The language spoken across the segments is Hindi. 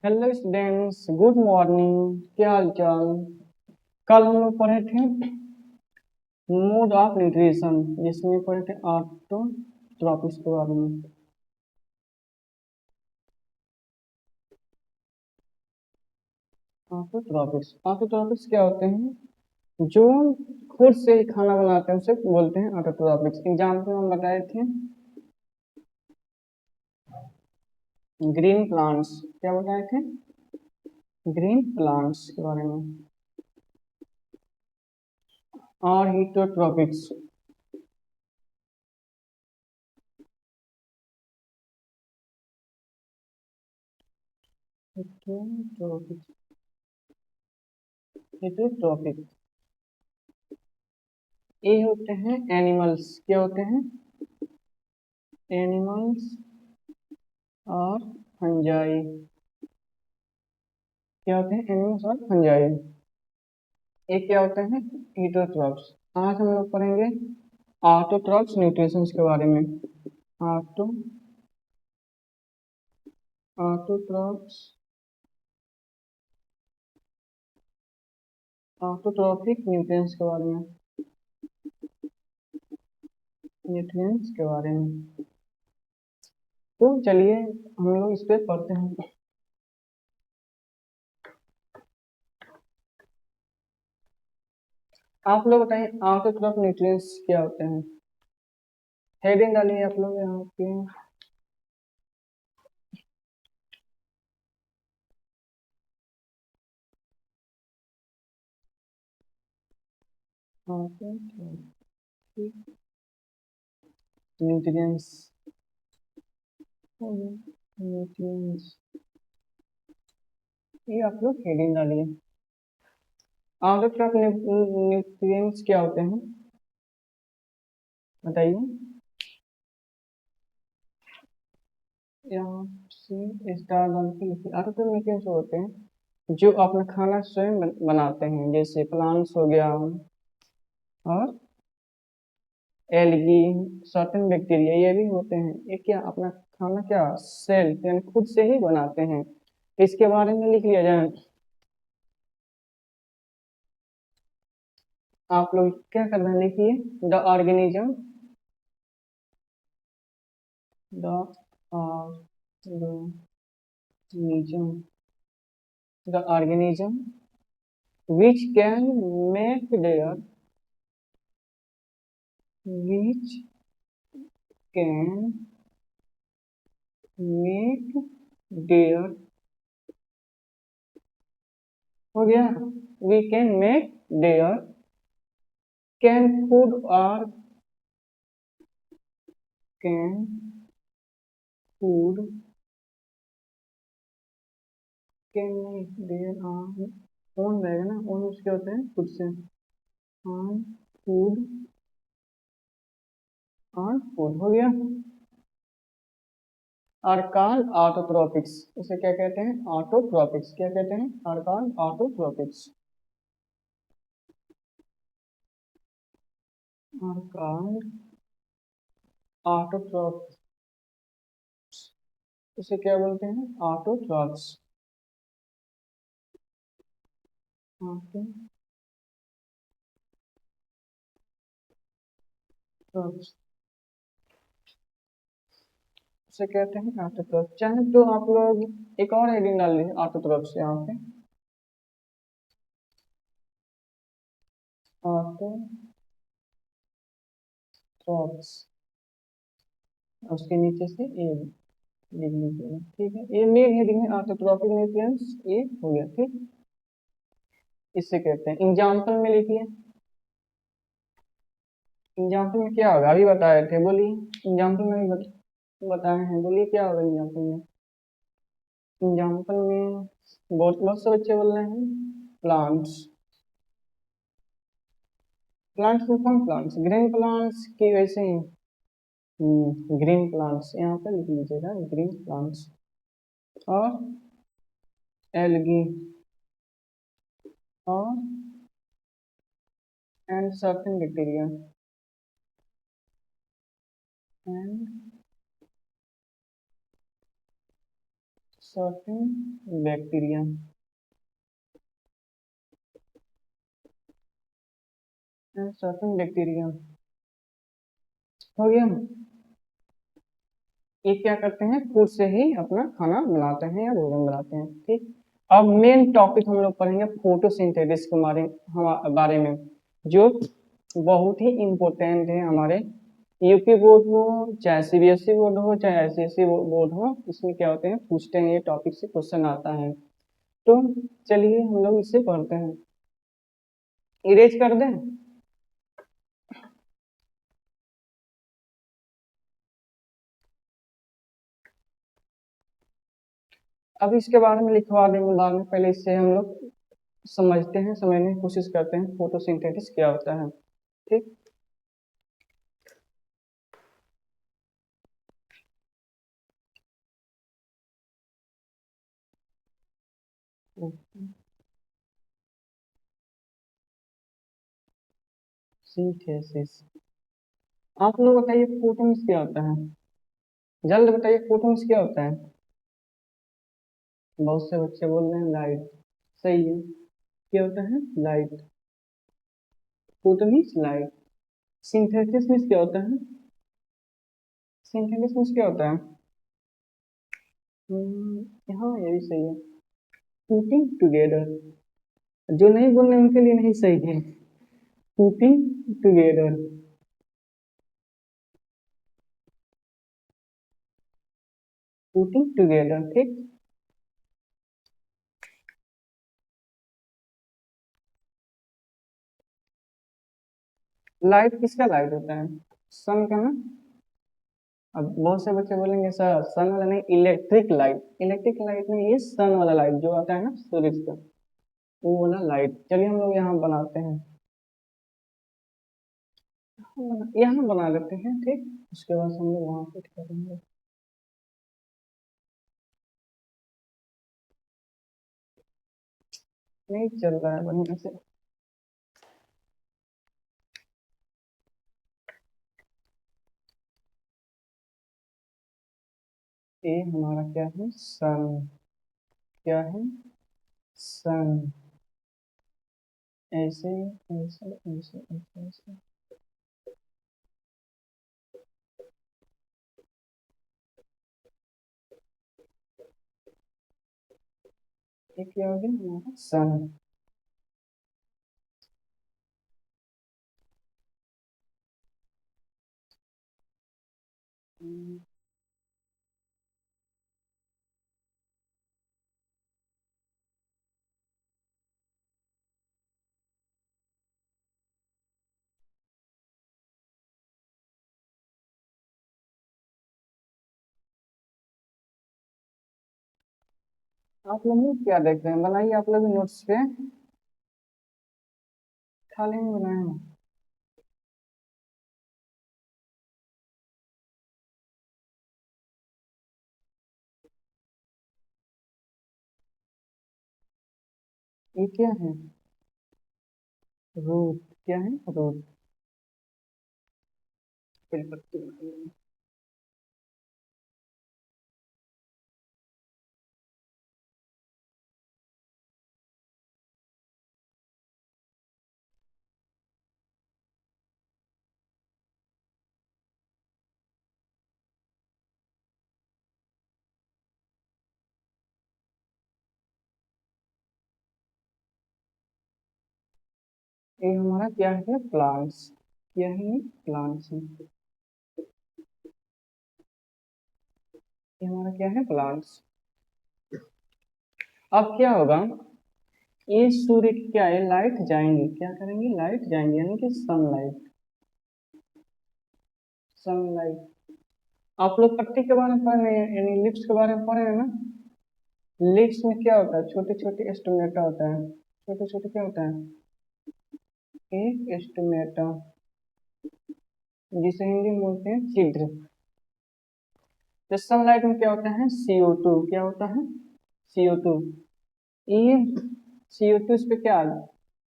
Hello students, good morning. क्या हाल चाल। कल हम लोग पढ़े थे मोड ऑफ न्यूट्रिशन, जिसमें पढ़े थे ऑटोट्रॉपिक्स के बारे में। ऑटोट्रॉपिक्स क्या होते हैं? जो खुद से ही खाना बनाते हैं उसे बोलते हैं ऑटोट्रॉपिक्स। एग्जाम्पल हम बताए थे ग्रीन प्लांट्स। क्या बताए थे? ग्रीन प्लांट्स के बारे में। और हीटोट्रॉपिक्स। हीटोट्रॉपिक्स हीटोट्रॉपिक्स ये होते हैं एनिमल्स। क्या होते हैं? एनिमल्स और फंजाई। क्या होते हैं? एनिमल्स और फंजाई। ये क्या होते हैं? हीटोट्रॉप्स। आज हम लोग पढ़ेंगे ऑटोट्रॉप्स न्यूट्रिशंस के बारे में। ऑटो ऑटोट्रॉप्स ऑटोट्रॉपिक न्यूट्रिएंट्स के बारे में। न्यूट्रिएंट्स के बारे में। तो चलिए हम लोग इस पे पढ़ते हैं। आप लोग बताइए ऑटोट्रॉप न्यूट्रिएंट्स क्या होते हैं? हेडिंग डालिए आप लोग यहाँ पे। Autotrophic nutrients. न्यूट्रिएंट्स ये आप लोग हेडिंग डालिए। ऑटोट्रॉप न्यूट्रिएंट्स क्या होते हैं बताइए। यहाँ से स्टार डाल के लिखिए। ऑटोट्रॉप न्यूट्रिएंट्स होते हैं जो अपना खाना स्वयं बनाते हैं, जैसे प्लांट्स हो गया और एल्गी, सर्टेन बैक्टीरिया ये भी होते हैं। ये क्या अपना खाना क्या सेल्फ यानी खुद से ही बनाते हैं। इसके बारे में लिख लिया जाए। आप लोग क्या करना है लिखिए। The organism the organism the organism which can make their which can make their हो गया। we can make their can food or can food can make their own रहेगा ना। own उसके होते हैं खुद से। on food और food हो गया। आर्कान ऑटोट्रोपिक्स उसे क्या कहते हैं? ऑटोट्रोपिक्स। क्या कहते हैं? आर्कान ऑटोट्रोपिक्स। आर्कान ऑटोट्रोपिक्स उसे क्या बोलते हैं? ऑटोट्रॉप्स। ऑटोट्रॉप्स उसे कहते हैं ऑटोट्रॉप्स। चाहे तो आप लोग एक और हेडिंग डाल लीजिए ऑटोट्रॉप्स यहाँ पे। ऑटोट्रॉप्स उसके नीचे से ए लिख लीजिएगा। ठीक है, ये मेन हेडिंग है ऑटोट्रॉपिक न्यूट्रिएंट्स। ये हो गया। ठीक, इससे कहते हैं। एग्जाम्पल में लिखिए। एग्जाम्पल में क्या होगा अभी बताए थे, बोलिए। एग्जाम्पल में भी बताए हैं, बोलिए क्या होगा एग्जाम्पल में। एग्जाम्पल में बहुत बहुत से बच्चे बोल रहे हैं प्लांट्स। प्लांट्स में कौन प्लांट्स? ग्रीन प्लांट्स की वैसे ही। ग्रीन प्लांट्स यहाँ पे लिख लीजिएगा, ग्रीन प्लांट्स और एल्गी और and certain bacteria and certain bacteria, certain bacteria हो गया। ये क्या करते हैं, फूड से ही अपना खाना बनाते हैं या भोजन बनाते हैं। ठीक, अब मेन टॉपिक हम लोग पढ़ेंगे फोटोसिंथेसिस के बारे में, जो बहुत ही इम्पोर्टेंट है हमारे यूपी बोर्ड हो, चाहे सीबीएसई बोर्ड हो, चाहे आईसीएसई बोर्ड हो, इसमें क्या होते हैं, पूछते हैं, ये टॉपिक से क्वेश्चन आता है। तो चलिए हम लोग इसे पढ़ते हैं। इरेज कर दें। अब इसके बारे में लिखवा देंगे बाद में, पहले इससे हम लोग समझते हैं, समझने की कोशिश करते हैं फोटोसिंथेसिस क्या होता है। ठीक, सिंथेसिस, आप लोग बताइए फोटोसिंथेसिस क्या होता है, जल्द बताइए फोटोसिंथेसिस क्या होता है। बहुत से बच्चे बोल रहे हैं लाइट, सही है, क्या होता है, light, photosynthesis light. Synthesis means क्या होता है, सिंथेसिस मीन्स क्या होता है, हाँ ये भी सही है, पुटिंग टुगेदर, जो नहीं बोल रहे उनके लिए नहीं सही है, पुटिंग टुगेदर, पुटिंग टुगेदर। ठीक, लाइट किसका लाइट होता है, सन का ना। अब बहुत से बच्चे बोलेंगे सर सन वाला नहीं, इलेक्ट्रिक लाइट, इलेक्ट्रिक लाइट नहीं, ये सन वाला लाइट जो आता है ना सूरज का, वो वाला लाइट। चलिए हम लोग यहाँ बनाते हैं, यहाँ बना लेते हैं। ठीक, उसके बाद हम लोग वहाँ फिट करेंगे। नहीं चल रहा है बढ़िया से। ये हमारा क्या है, सन, क्या है, सन, ऐसे ऐसे ऐसे ऐसे ऐसे, ये क्या हो गया हमारा सन। आप लोग क्या देख रहे हैं, बनाइए आप लोग नोट्स पे, खाली नहीं बनाए हैं। ये क्या है, रूट, क्या है रूट, फिर पत्ती बनाइए। ये हमारा क्या है, प्लांट्स, क्या है, प्लांट्स है, ये हमारा क्या है, प्लांट्स। अब क्या होगा, ये सूर्य की क्या है, लाइट जाएंगे, क्या करेंगे, लाइट जाएंगे, यानी कि सनलाइट, सनलाइट। आप लोग पत्ती के बारे में पढ़ रहे हैं, यानी लिप्स के बारे में पढ़ रहे हैं ना। लिप्स में क्या होता है, छोटे छोटे स्टोमेटा होता है, छोटे छोटे क्या होता है, एक स्टोमेटा, जिसे हिंदी में बोलते हैं छिद्र। तो सनलाइट में क्या होता है, CO2, क्या होता है, CO2। ये CO2 इस पे क्या,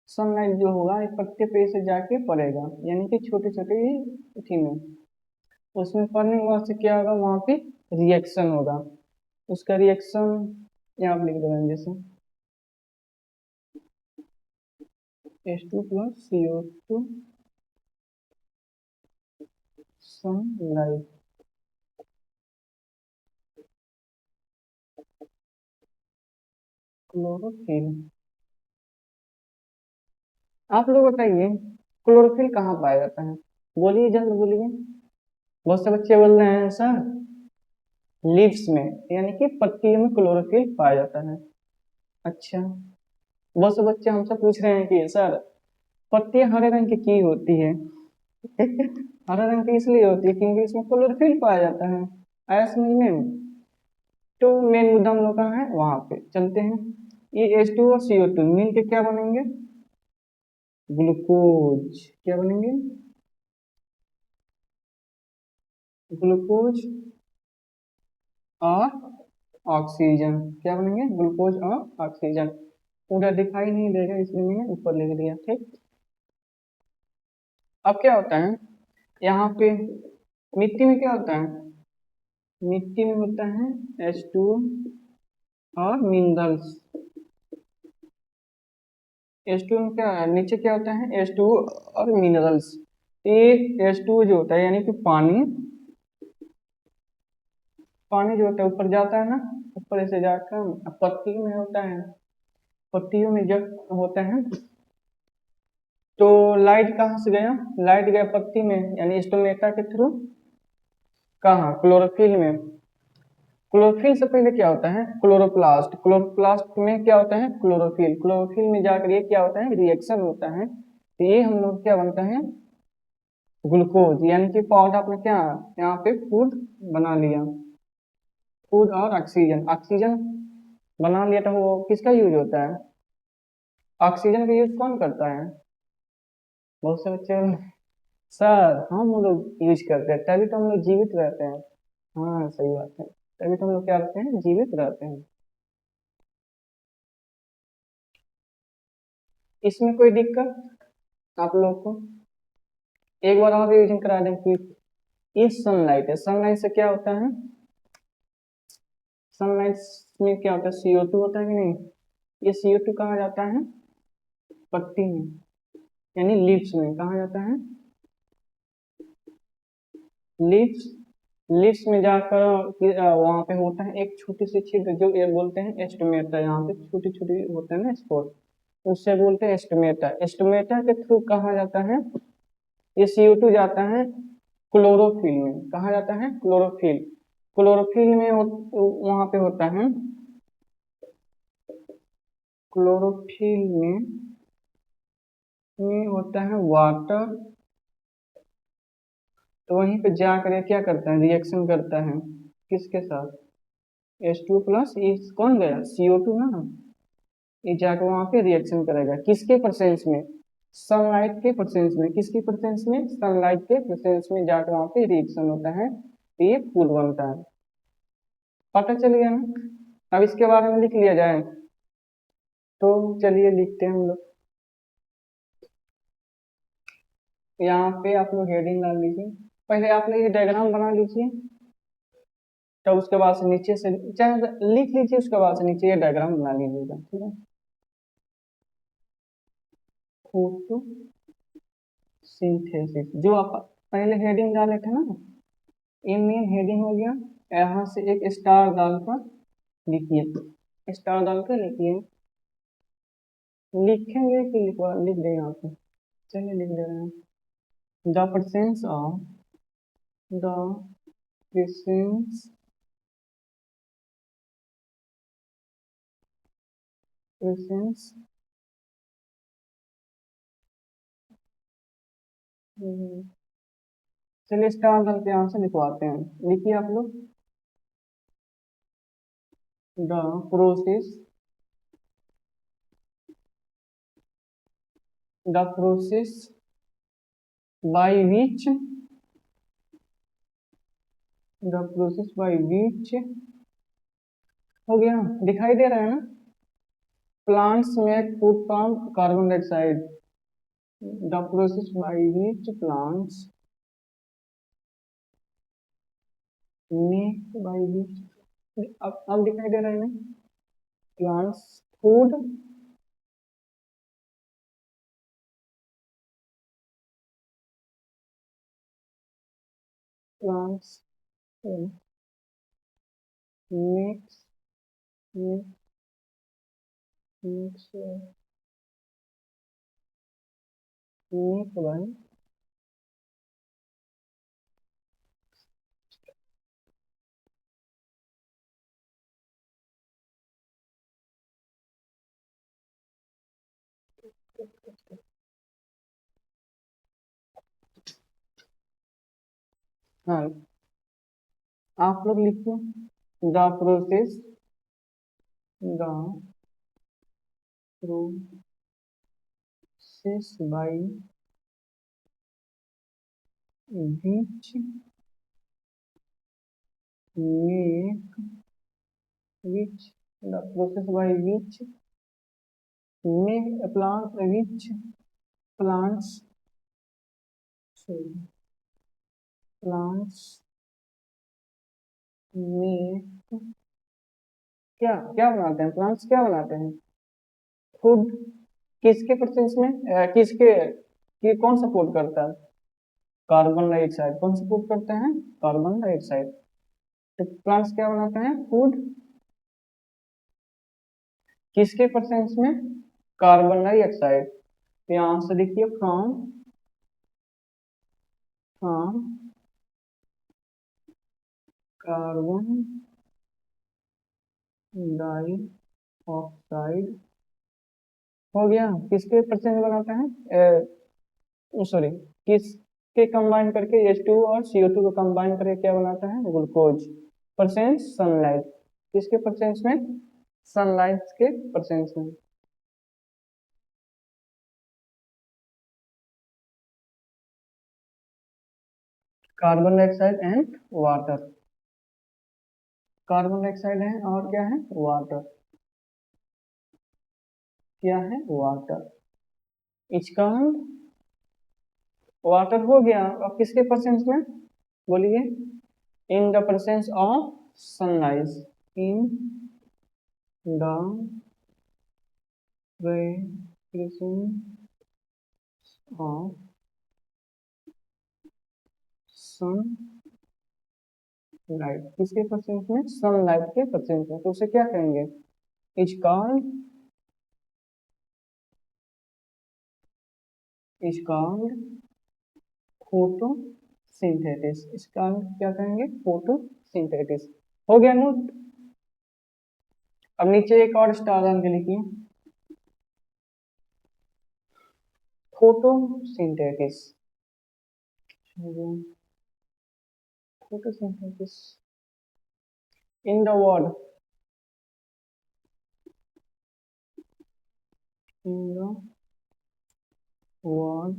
सनलाइट जो होगा ये पत्ते पे से जाके पड़ेगा, यानी कि छोटे छोटे उठी में, उसमें पड़ने के बाद से क्या होगा, वहां पे रिएक्शन होगा, उसका रिएक्शन यहाँ आप लिख देंगे, जैसे H2 plus CO2 sunlight chlorophyll. आप लोग बताइए क्लोरोफिल कहाँ पाया जाता है, बोलिए जल्द बोलिए। बहुत से बच्चे बोल रहे हैं सर लीव्स में, यानी कि पत्तियों में क्लोरोफिल पाया जाता है। अच्छा, बहुत से बच्चे हमसे पूछ रहे हैं कि सर पत्तियां हरे रंग की क्यों होती है? हरे रंग की इसलिए होती है क्योंकि इसमें क्लोरोफिल पाया जाता है। आया समझ में? तो मेन मुद्दा हम लोग का है वहां पे चलते हैं। ये H2 और CO2 मिल के क्या बनेंगे? ग्लूकोज। क्या बनेंगे? ग्लूकोज और ऑक्सीजन। क्या बनेंगे? ग्लूकोज और ऑक्सीजन। पूरा दिखाई नहीं देगा इसलिए मैंने ऊपर लिख दिया, ठीक। अब क्या होता है यहाँ पे, मिट्टी में क्या होता है? मिट्टी में होता है H2 और मिनरल्स। H2 में क्या है? नीचे क्या होता है? H2 और मिनरल्स। ये H2 जो होता है यानी कि पानी, पानी जो होता है ऊपर जाता है ना, ऊपर ऐसे जाकर पत्तियों में होता है, पत्तियों में जब होता है तो लाइट कहाँ से गया? लाइट गया पत्ती में, यानी स्टोमेटा के थ्रू। कहाँ? क्लोरोफिल में। क्लोरोफिल से पहले क्या होता है? क्लोरोप्लास्ट। क्लोरोप्लास्ट में क्या होता है? क्लोरोफिल। क्लोरोफिल में जाकर ये क्या होता है? रिएक्शन होता है, तो ये हम लोग क्या बनता है? ग्लूकोज। यानी कि पौधा अपने क्या यहाँ पे फूड बना लिया, फूड और ऑक्सीजन। ऑक्सीजन बना लिया तो वो किसका यूज होता है? ऑक्सीजन का यूज कौन करता है? बहुत से बच्चे सर हम लोग यूज करते हैं, तभी तो हम लोग जीवित रहते हैं। हाँ सही बात है, तभी तो हम लोग क्या रहते हैं? जीवित रहते हैं। इसमें कोई दिक्कत आप लोग को? एक बार और रिविजन करा दें कि ये सनलाइट है, सनलाइट से क्या होता है? सनलाइट में क्या होता है? CO2 होता है कि नहीं? ये CO2 कहाँ जाता है? पत्ती में, यानी लीव्स में। कहाँ जाता है? लीव्स। लीव्स में जाकर वहां पे होता है एक छोटी सी छिद्र, जो ये बोलते हैं एस्टोमेटा। यहाँ पे छोटी छोटी होते हैं ना स्पोर, उससे बोलते हैं एस्टोमेटा। एस्टोमेटा के थ्रू कहाँ जाता है? ये CO2 जाता है क्लोरोफिल में। कहाँ जाता है? क्लोरोफिल। क्लोरोफिल में वहां पे होता है, क्लोरोफिल में होता है वाटर। तो वहीं पे जाकर ये क्या करता है? रिएक्शन करता है किसके साथ? H2 प्लस ये कौन गया? CO2 ना। ये जाकर वहां पे रिएक्शन करेगा किसके प्रेजेंस में? सनलाइट के प्रेजेंस में। किसके प्रेजेंस में? सनलाइट के प्रेजेंस में जाकर वहां पे रिएक्शन होता है, तो ये फूल बनता है। पता चल गया ना? अब इसके बारे में लिख लिया जाए, तो चलिए लिखते हैं हम लोग। यहाँ पे आप लोग हेडिंग डाल लीजिए। पहले आप लोग ये डायग्राम बना लीजिए, तब उसके बाद से नीचे से चाहे लिख लीजिए, उसके बाद से नीचे ये डायग्राम बना लीजिएगा, ठीक है। फोटो सिंथेसिस जो आप पहले हेडिंग डाले थे ना, ये मेन हेडिंग हो गया। यहाँ से एक स्टार डालकर लिखिए, स्टार डालकर लिखिए। लिखेंगे कि लिखवा लिख दें यहाँ पे? चलिए लिख दे रहे हैं। The presence of, the presence presence चलिए स्टार डाल के यहाँ से लिखवाते हैं। लिखिए आप लोग। The process, the process by which, the process by which हो गया, दिखाई दे रहा है ना? Plants make food from carbon dioxide. The process by which plants make, by which अब दिखाई दे रहा है नहीं? Plants food, plants mix mix mix भाई। हाँ, आप लोग लिखिए the process, the process by which make which the process by which make plant which plants plants make क्या क्या बनाते हैं? प्लांट्स क्या बनाते हैं? फूड। किसके प्रेजेंस में किसके कौन सपोर्ट करता है? Carbon dioxide. कौन सपोर्ट करते हैं? Carbon dioxide. तो प्लांट्स क्या बनाते हैं? फूड। किसके प्रेजेंस में? Carbon dioxide. तो यहाँ से देखिए फ्रॉम फ्रॉम कार्बन डाइऑक्साइड हो गया। किसके परसेंट बनाते हैं? सॉरी, किसके कंबाइन करके H2 और CO2 को कंबाइन करके क्या बनाता है? ग्लूकोज। Percent sunlight. किसके परसेंट में? सनलाइट के परसेंट में। Carbon dioxide and water. Carbon dioxide है और क्या है? वाटर। क्या है? वाटर। इसका वाटर हो गया। अब किसके परसेंट में? बोलिए। In the presence of sunlight. In the presence of sunlight. किसके परसेंट में? सनलाइट के परसेंट में। तो उसे क्या कहेंगे? Is called photosynthesis. इसका क्या कहेंगे? फोटोसिंथेसिस। हो गया नोट। अब नीचे एक और स्टार डाल के लिखिए photosynthesis. Photosynthesis in the word in the word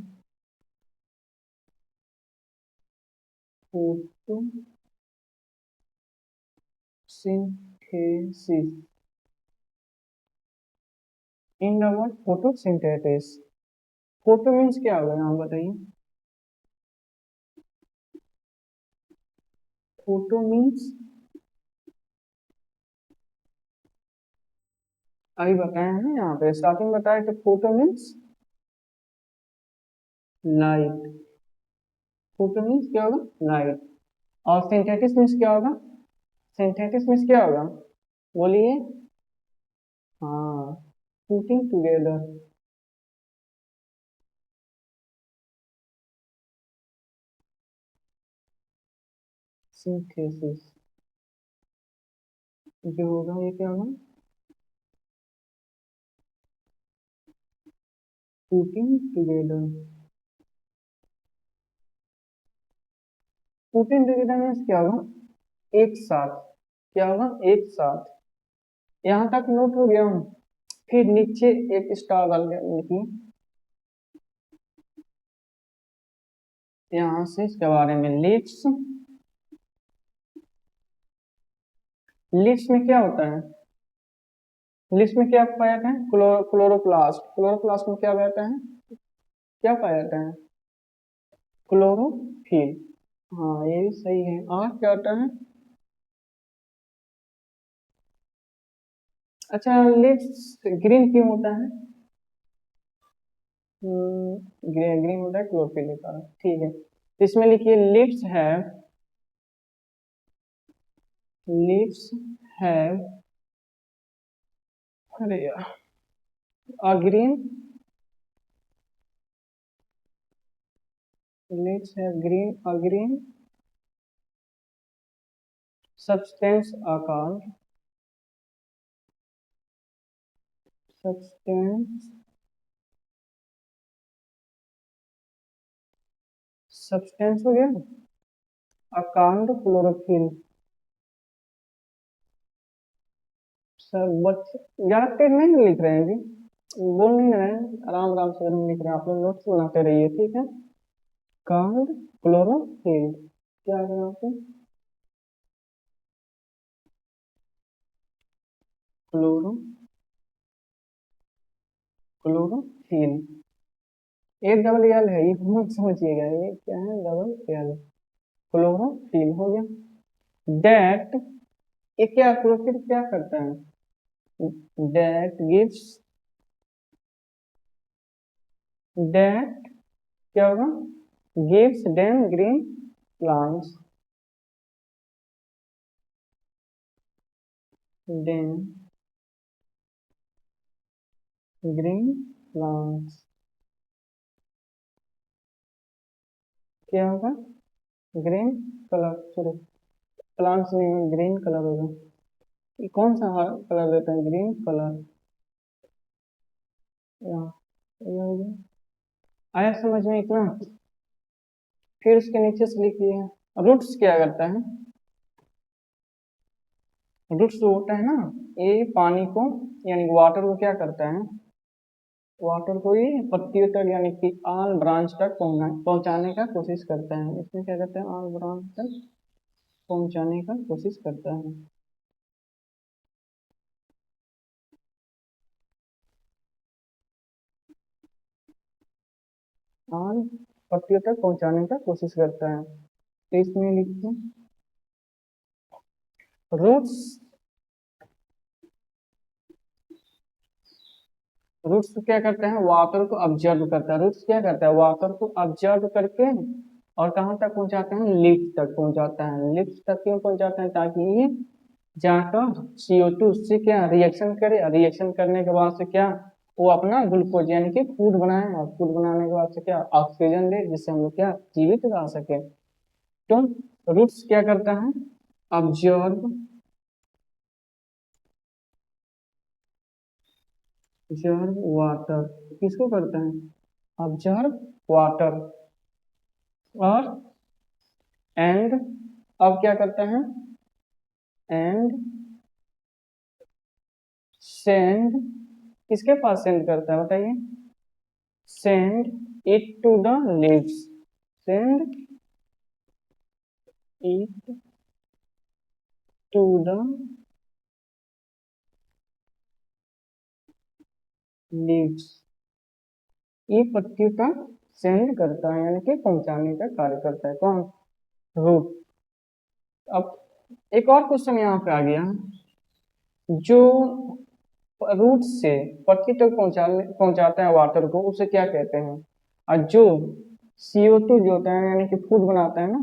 photosynthesis. In the word photosynthesis. Photo means क्या होगा? यहाँ बताइए। फोटो मीन्स अभी बताया है ना, यहाँ पे स्टार्टिंग बताया कि photo means light. Photo means क्या होगा? लाइट। और सिंथेटिस मीन्स क्या होगा? सिंथेटिस मीन्स क्या होगा? बोलिए। हाँ, पुटिंग टुगेदर। सिंथेसिस जो होगा ये क्या होगा? Putting together. Putting together means क्या होगा? एक साथ। क्या होगा? एक साथ। यहाँ तक नोट हो गया हूँ। फिर नीचे एक स्टार डाल के लिखिए। यहाँ से इसके बारे में लिप्स। लिप्स में क्या होता है? लिप्स में क्या पाया जाता है? क्लोरोप्लास्ट। क्लोरोप्लास्ट में क्या रहता है? क्या पाया जाता है? क्लोरोफिल। हाँ, ये भी सही है। और क्या होता है? अच्छा, लिप्स ग्रीन क्यों होता है? ग्रीन ग्रीन होता है क्लोरोफिल के कारण, ठीक है। तो इसमें लिखिए लिप्स हैव, अरे यार, a green, lips have green, a green substance are called, substance, substance हो गया, अकाउंट क्लोरोफिल। सर बट ज्यादा तेज नहीं लिख रहे हैं जी, बोल नहीं रहे हैं, आराम आराम से हम लिख रहे हैं, आप लोग नोट्स बनाते रहिए, ठीक है। काउंट क्लोरोफिल, क्या है यहाँ पे? क्लोरो, क्लोरोफिल, एक डबल एल है, ये मत समझिएगा, ये क्या है, डबल एल, क्लोरोफिल हो गया। दैट, ये क्या क्लोरोफिल क्या करता है? दैट गिव्स, दैट क्या होगा, gives them green plants, them green plants, क्या होगा, ग्रीन कलर, सॉरी प्लांट्स नहीं, ग्रीन कलर होगा। ये कौन सा कलर देता है, ग्रीन कलर, यहाँ ये हो गया। आया समझ में इतना? फिर उसके नीचे से लिखिए, रूट्स क्या करता है? रूट्स जो होता है ना, ये पानी को यानी वाटर को क्या करता है, वाटर को ये पत्तियों तक यानी कि ऑल ब्रांच तक पहुंचाने का कोशिश करता है, इसमें क्या करते हैं, ऑल ब्रांच तक पहुंचाने का कोशिश करता है। ऑल पत्तियों तक पहुंचाने का कोशिश करता है। तो इसमें लिखते हैं रूट्स, रूट्स क्या करते हैं, वाटर को ऑब्जर्व करता है, रूट्स क्या करता है, वाटर को ऑब्जर्व करके और कहाँ तक पहुंचाते हैं, लिप्स तक पहुंचाता है। लिप्स तक क्यों पहुंचाते हैं, ताकि ये जाकर CO2 से क्या रिएक्शन करे, रिएक्शन करने के बाद से क्या वो अपना ग्लूकोज यानी कि फूड बनाए, और फूड बनाने के बाद से क्या ऑक्सीजन दे, जिससे हम लोग क्या जीवित रह सके। तो रूट्स क्या करता है, ऑब्जर्व, ऑब्जर्व वाटर, किसको करता है, ऑब्जर्व वाटर, और एंड, अब क्या करता है, एंड सेंड, किसके पास सेंड करता है बताइए, send it to the leaves, send it to the leaves, ये पत्ती तक सेंड करता है यानी कि पहुंचाने का कार्य करता है, कौन, रूट। अब एक और क्वेश्चन यहाँ पे आ गया, जो रूट से पत्ती तक पहुंचाता है वाटर को, उसे क्या कहते हैं? और जो CO2 जो होता है यानी कि फूड बनाता है ना,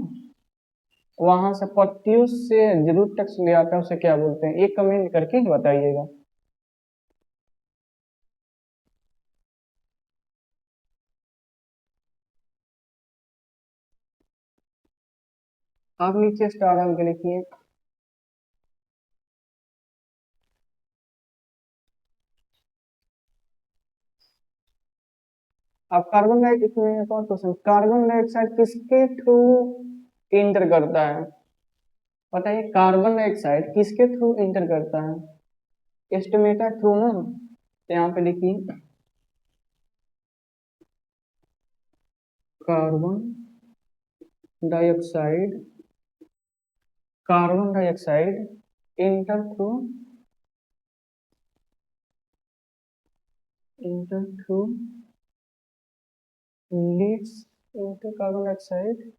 वहां से पत्तियों से रूट तक ले आता है, उसे क्या बोलते हैं, एक कमेंट करके बताइएगा। आप नीचे स्टार डाल के लिखिए। अब कार्बन डाइऑक्साइड, इसमें एक और क्वेश्चन, कार्बन डाइऑक्साइड किसके थ्रू इंटर करता है, बताइए, कार्बन डाइऑक्साइड किसके थ्रू इंटर करता है, एस्टिमेटर थ्रू ना, तो यहाँ पे लिखिए, carbon dioxide, carbon dioxide enter through, enter through leads enter, carbon dioxide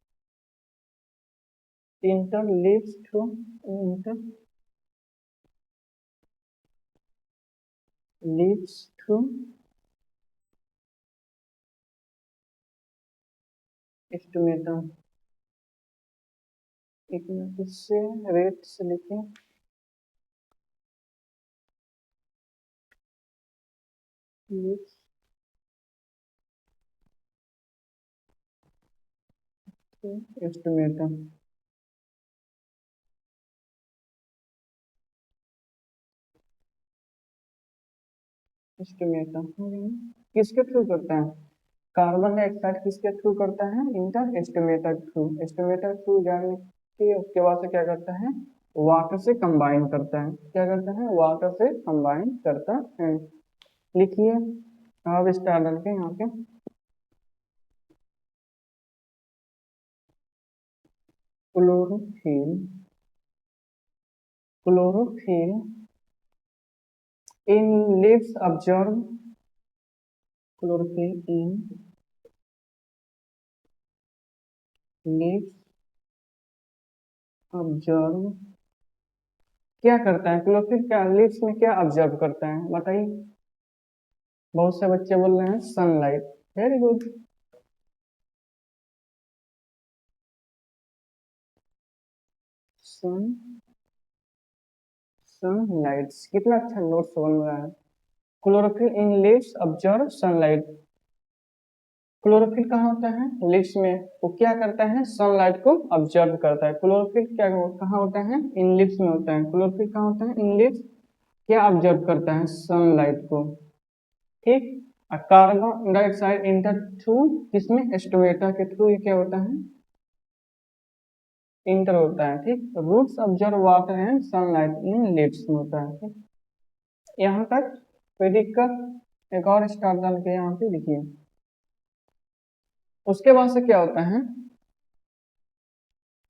enter leads through, enter leads to stomata। एक मिनट इससे रेट से लिखें, leads to stomata। स्टोमेटा किसके थ्रू करता है? कार्बन डाइऑक्साइड किसके थ्रू करता है? Enter stomata through. Stomata through जाने के उसके बाद से क्या करता है? वाटर से कंबाइन करता है। क्या करता है? वाटर से कंबाइन करता है। लिखिए अब स्टार डाल के यहाँ पे chlorophyll. Chlorophyll in leaves observe, chlorophyll in leaves observe क्या करता है? क्लोरोफिल क्या लीव्स में क्या ऑब्जर्व करता है बताइए? बहुत से बच्चे बोल रहे हैं sunlight. Very good. Sun sunlight कितना अच्छा नोट्स बन रहा है। Chlorophyll in leaves observe sunlight. Chlorophyll कहाँ होता है? लीव्स में। वो क्या करता है? सनलाइट को ऑब्जर्व करता है। क्लोरोफिल क्या कहाँ होता है? इन लीव्स में होता है। क्लोरोफिल कहाँ होता है? In leaves. क्या ऑब्जर्व करता है? सनलाइट को। ठीक। और कार्बन डाइऑक्साइड इंटर थ्रू किसमें? स्टोमेटा के थ्रू। ये क्या होता है? इंटर होता है। ठीक। Roots observe water and sunlight in leaves में होता है। ठीक। यहाँ तक कोई दिक्कत? एक और स्टार डाल के यहाँ पे लिखिए। उसके बाद से क्या होता है?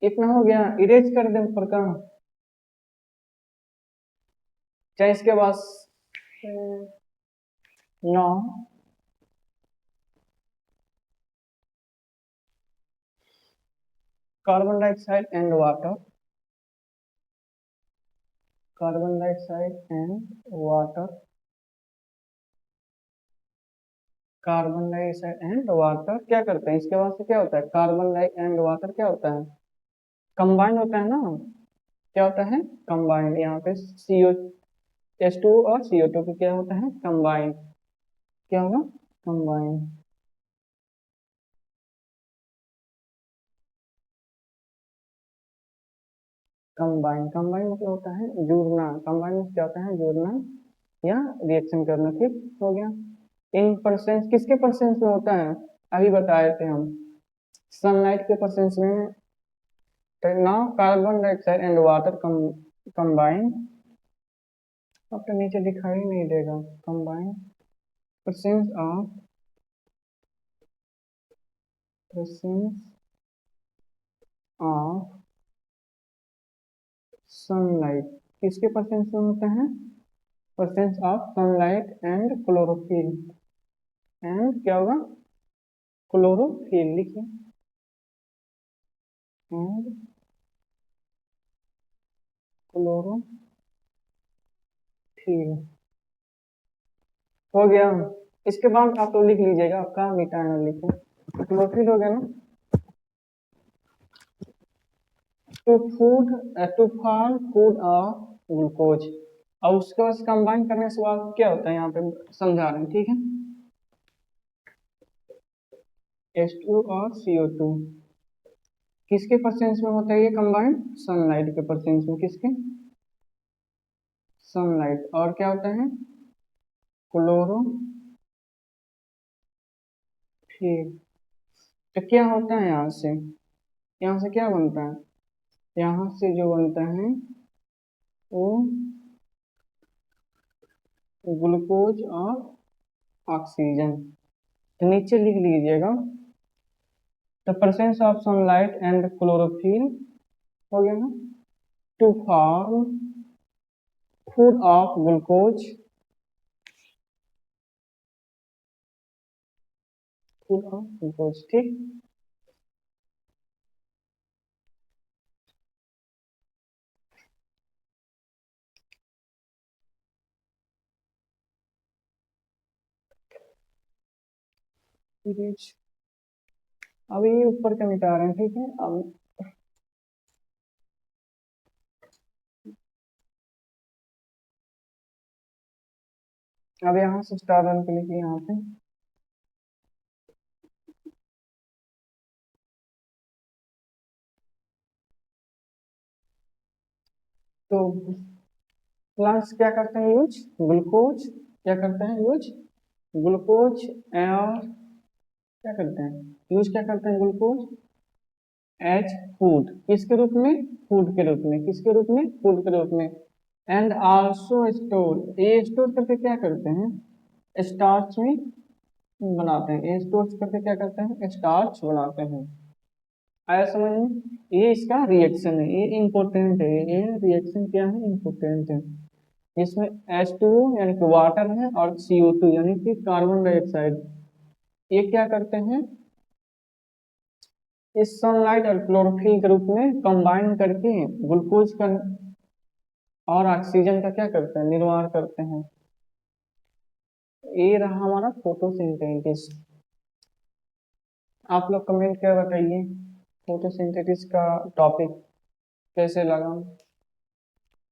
इतना हो गया, इरेज कर दे ऊपर का। चाहे इसके बाद 9 carbon dioxide and water, carbon dioxide and water, carbon dioxide and water क्या करते हैं? इसके बाद से क्या होता है? कार्बन डाइ एंड वाटर क्या होता है? कंबाइंड होता है ना। क्या होता है? कंबाइंड। यहाँ पे CO H2 और CO2 को क्या होता है? कंबाइंड। क्या होगा? कंबाइंड। कंबाइन। कंबाइन मतलब होता है जुड़ना। कंबाइन में क्या होता है? जुड़ना या रिएक्शन करना। ठीक हो गया। इन परसेंट किसके परसेंट में होता है? अभी बताए थे हम, सनलाइट के परसेंट में। Now carbon dioxide and water combine. अब तो नीचे दिखाई नहीं देगा। Combine percent of, percent of sunlight किसके परसेंट में होता है? Percent of sunlight and chlorophyll. And क्या होगा? क्लोरोफिल लिखिए। एंड क्लोरोफिल हो गया। इसके बाद आप तो लिख लीजिएगा, आपका मिटाना लिखे। क्लोरोफिल हो गया ना। To food, to form food of glucose. और उसके बाद कंबाइन करने से बाद क्या होता है? यहाँ पे समझा रहे हैं। ठीक है। H2 और CO2 किसके परसेंट में होता है ये कंबाइन? सनलाइट के परसेंट में। किसके? सनलाइट। और क्या होता है? क्लोरोफिल। तो क्या होता है यहाँ से? यहाँ से क्या बनता है? यहाँ से जो बनता है वो ग्लूकोज और ऑक्सीजन। तो नीचे लिख लीजिएगा the presence of sunlight and chlorophyll. हो गया ना। To form food of glucose, food of glucose. ठीक। सीरीज अभी ऊपर के मिटा रहे हैं, ठीक है। अब यहाँ से स्टार रन के लिए यहाँ पे तो प्लांट्स क्या करते हैं यूज, ग्लूकोज क्या करते हैं यूज, ग्लूकोज और क्या करते हैं यूज, क्या करते हैं ग्लूकोज एज फूड, किसके रूप में, फूड के रूप में, किसके रूप में, फूड के रूप में। एंड आल्सो स्टोर, ये स्टोर करके क्या करते हैं, स्टार्च में बनाते हैं, ये स्टोर करके क्या करते हैं, स्टार्च बनाते हैं। आया समझ में, ये इसका रिएक्शन है, ये इंपॉर्टेंट है, ये रिएक्शन क्या है, इंपॉर्टेंट है। इसमें H2O यानी कि वाटर है और CO2 यानी कि कार्बन डाइऑक्साइड, ये क्या करते हैं, इस सनलाइट और क्लोरोफिल के रूप में कंबाइन करके ग्लूकोज का और ऑक्सीजन का क्या करते हैं, निर्माण करते हैं। ये रहा हमारा फोटोसिंथेसिस। आप लोग कमेंट कर बताइए फोटोसिंथेसिस का टॉपिक कैसे लगा।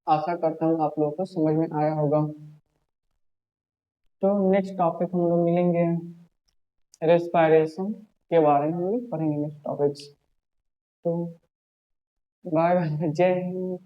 आशा करता हूँ आप लोगों को समझ में आया होगा। तो नेक्स्ट टॉपिक हम लोग मिलेंगे, रेस्पिरेशन के बारे में हम लोग पढ़ेंगे नेक्स्ट टॉपिक्स। तो बाय बाय, जय हिंद।